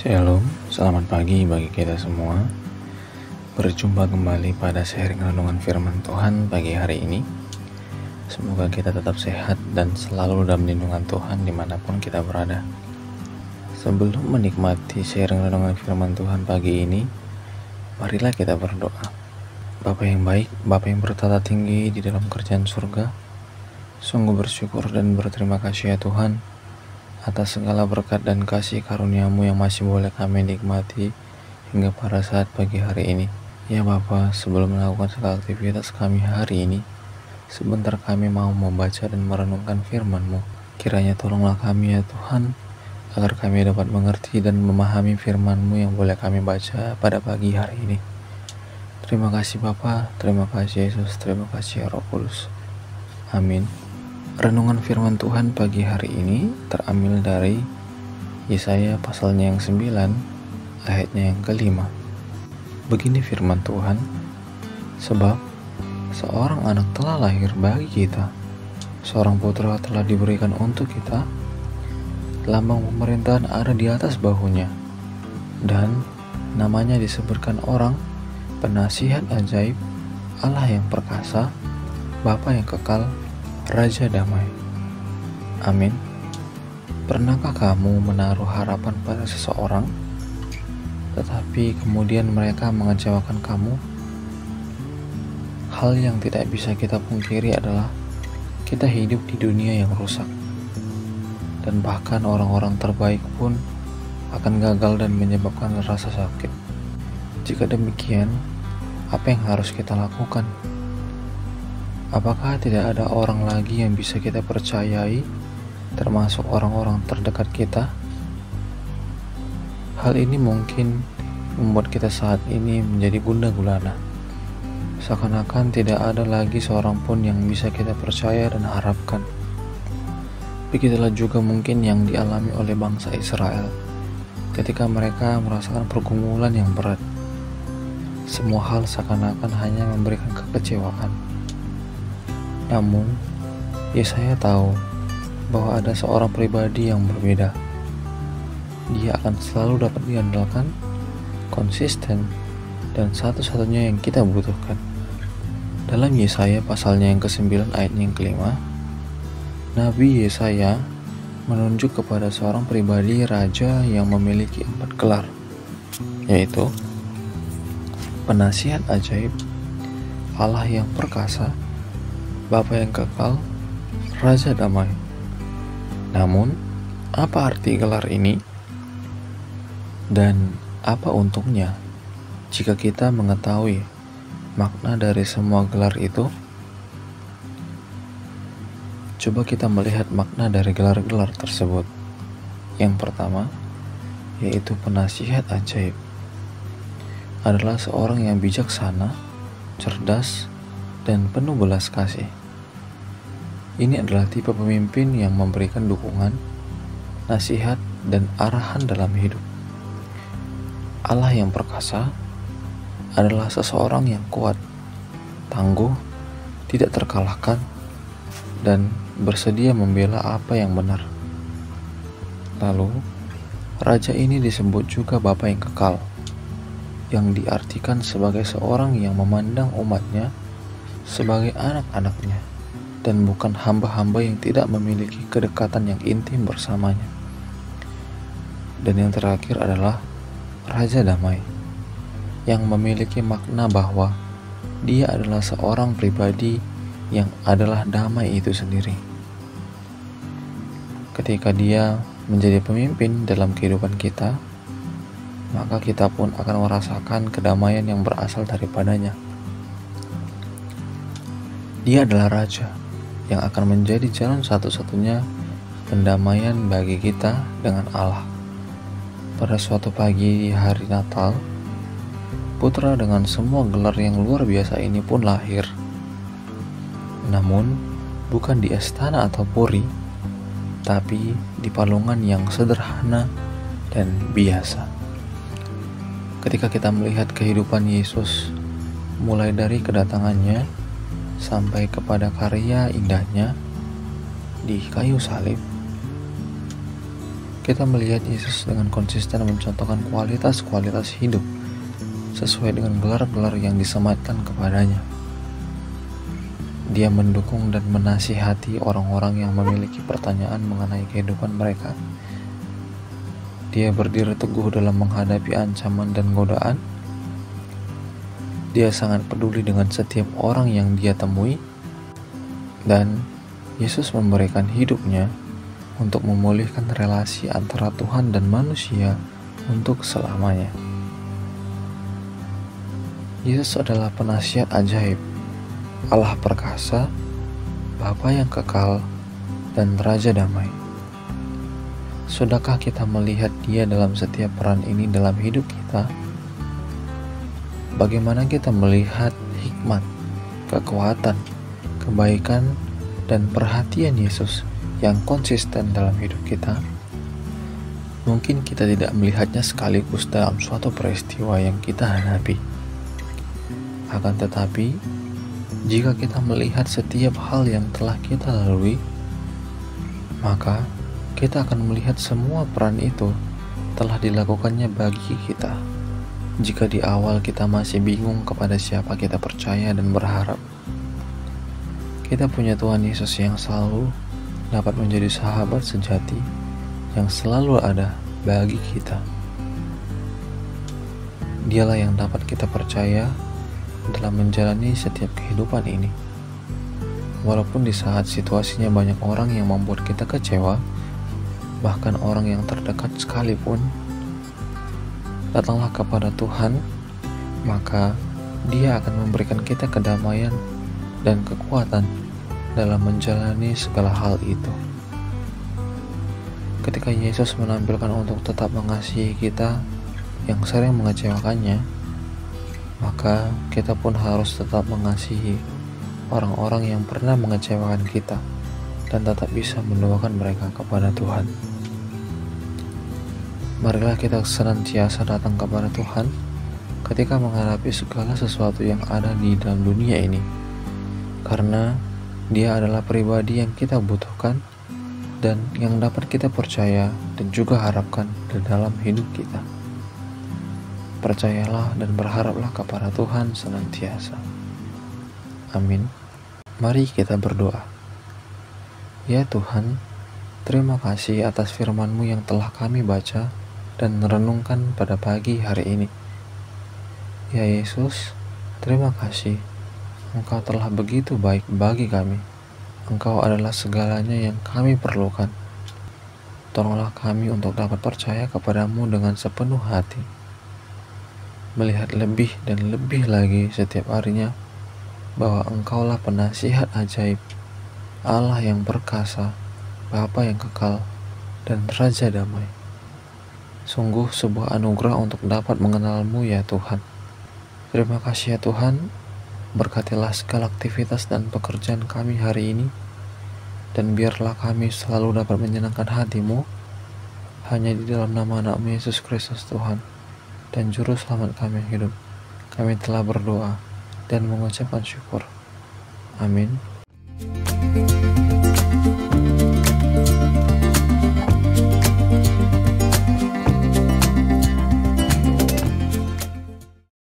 Shalom, selamat pagi bagi kita semua. Berjumpa kembali pada sharing renungan firman Tuhan pagi hari ini. Semoga kita tetap sehat dan selalu dalam lindungan Tuhan dimanapun kita berada. Sebelum menikmati sharing renungan firman Tuhan pagi ini, marilah kita berdoa. Bapa yang baik, Bapa yang bertata tinggi di dalam kerajaan surga, sungguh bersyukur dan berterima kasih ya Tuhan atas segala berkat dan kasih karunia-Mu yang masih boleh kami nikmati hingga pada saat pagi hari ini. Ya Bapa, sebelum melakukan segala aktivitas kami hari ini, sebentar kami mau membaca dan merenungkan firman-Mu. Kiranya tolonglah kami ya Tuhan, agar kami dapat mengerti dan memahami firman-Mu yang boleh kami baca pada pagi hari ini. Terima kasih Bapa, terima kasih Yesus, terima kasih ya Roh Kudus. Amin. Renungan firman Tuhan pagi hari ini terambil dari Yesaya pasalnya yang 9, ayatnya yang ke-5. Begini firman Tuhan, sebab seorang anak telah lahir bagi kita, seorang putra telah diberikan untuk kita, lambang pemerintahan ada di atas bahunya, dan namanya disebutkan orang, Penasihat Ajaib, Allah yang perkasa, Bapa yang kekal, Raja Damai. Amin. Pernahkah kamu menaruh harapan pada seseorang, tetapi kemudian mereka mengecewakan kamu? Hal yang tidak bisa kita pungkiri adalah kita hidup di dunia yang rusak, dan bahkan orang-orang terbaik pun akan gagal dan menyebabkan rasa sakit. Jika demikian, apa yang harus kita lakukan? Apakah tidak ada orang lagi yang bisa kita percayai, termasuk orang-orang terdekat kita? Hal ini mungkin membuat kita saat ini menjadi gundah gulana. Seakan-akan tidak ada lagi seorang pun yang bisa kita percaya dan harapkan. Begitulah juga mungkin yang dialami oleh bangsa Israel ketika mereka merasakan pergumulan yang berat. Semua hal seakan-akan hanya memberikan kekecewaan. Namun, Yesaya tahu bahwa ada seorang pribadi yang berbeda. Dia akan selalu dapat diandalkan, konsisten, dan satu-satunya yang kita butuhkan. Dalam Yesaya pasalnya yang ke-9 ayatnya yang ke-5, Nabi Yesaya menunjuk kepada seorang pribadi raja yang memiliki 4 gelar, yaitu Penasihat Ajaib, Allah yang perkasa, Bapa yang kekal, Raja Damai. Namun, apa arti gelar ini? Dan apa untungnya jika kita mengetahui makna dari semua gelar itu? Coba kita melihat makna dari gelar-gelar tersebut. Yang pertama, yaitu Penasihat Ajaib. Adalah seorang yang bijaksana, cerdas, dan penuh belas kasih. Ini adalah tipe pemimpin yang memberikan dukungan, nasihat, dan arahan dalam hidup. Allah yang perkasa adalah seseorang yang kuat, tangguh, tidak terkalahkan, dan bersedia membela apa yang benar. Lalu, Raja ini disebut juga Bapa yang kekal, yang diartikan sebagai seorang yang memandang umatnya sebagai anak-anaknya, dan bukan hamba-hamba yang tidak memiliki kedekatan yang intim bersamanya. Dan yang terakhir adalah Raja Damai, yang memiliki makna bahwa dia adalah seorang pribadi yang adalah damai itu sendiri. Ketika dia menjadi pemimpin dalam kehidupan kita, maka kita pun akan merasakan kedamaian yang berasal daripadanya. Dia adalah Raja yang akan menjadi jalan satu-satunya pendamaian bagi kita dengan Allah. Pada suatu pagi di hari Natal, putra dengan semua gelar yang luar biasa ini pun lahir. Namun, bukan di istana atau puri, tapi di palungan yang sederhana dan biasa. Ketika kita melihat kehidupan Yesus, mulai dari kedatangannya sampai kepada karya indahnya di kayu salib, kita melihat Yesus dengan konsisten mencontohkan kualitas-kualitas hidup sesuai dengan gelar-gelar yang disematkan kepadanya. Dia mendukung dan menasihati orang-orang yang memiliki pertanyaan mengenai kehidupan mereka. Dia berdiri teguh dalam menghadapi ancaman dan godaan. Dia sangat peduli dengan setiap orang yang dia temui, dan Yesus memberikan hidupnya untuk memulihkan relasi antara Tuhan dan manusia untuk selamanya. Yesus adalah penasihat ajaib, Allah perkasa, Bapa yang kekal, dan Raja damai. Sudahkah kita melihat Dia dalam setiap peran ini dalam hidup kita? Bagaimana kita melihat hikmat, kekuatan, kebaikan, dan perhatian Yesus yang konsisten dalam hidup kita? Mungkin kita tidak melihatnya sekaligus dalam suatu peristiwa yang kita hadapi. Akan tetapi, jika kita melihat setiap hal yang telah kita lalui, maka kita akan melihat semua peran itu telah dilakukannya bagi kita. Jika di awal kita masih bingung kepada siapa kita percaya dan berharap, kita punya Tuhan Yesus yang selalu dapat menjadi sahabat sejati yang selalu ada bagi kita. Dialah yang dapat kita percaya dalam menjalani setiap kehidupan ini. Walaupun di saat situasinya banyak orang yang membuat kita kecewa, bahkan orang yang terdekat sekalipun, datanglah kepada Tuhan, maka Dia akan memberikan kita kedamaian dan kekuatan dalam menjalani segala hal itu. Ketika Yesus menampilkan untuk tetap mengasihi kita yang sering mengecewakannya, maka kita pun harus tetap mengasihi orang-orang yang pernah mengecewakan kita dan tetap bisa mendoakan mereka kepada Tuhan. Marilah kita senantiasa datang kepada Tuhan ketika menghadapi segala sesuatu yang ada di dalam dunia ini, karena Dia adalah pribadi yang kita butuhkan dan yang dapat kita percaya dan juga harapkan di dalam hidup kita. Percayalah dan berharaplah kepada Tuhan senantiasa. Amin. Mari kita berdoa. Ya Tuhan, terima kasih atas firman-Mu yang telah kami baca dan renungkan pada pagi hari ini. Ya Yesus, terima kasih. Engkau telah begitu baik bagi kami. Engkau adalah segalanya yang kami perlukan. Tolonglah kami untuk dapat percaya kepadamu dengan sepenuh hati. Melihat lebih dan lebih lagi setiap harinya bahwa Engkaulah penasihat ajaib, Allah yang perkasa, Bapa yang kekal, dan Raja damai. Sungguh sebuah anugerah untuk dapat mengenal-Mu ya Tuhan. Terima kasih ya Tuhan, berkatilah segala aktivitas dan pekerjaan kami hari ini, dan biarlah kami selalu dapat menyenangkan hati-Mu, hanya di dalam nama anak-Mu Yesus Kristus Tuhan dan Juru Selamat kami yang hidup. Kami telah berdoa dan mengucapkan syukur. Amin.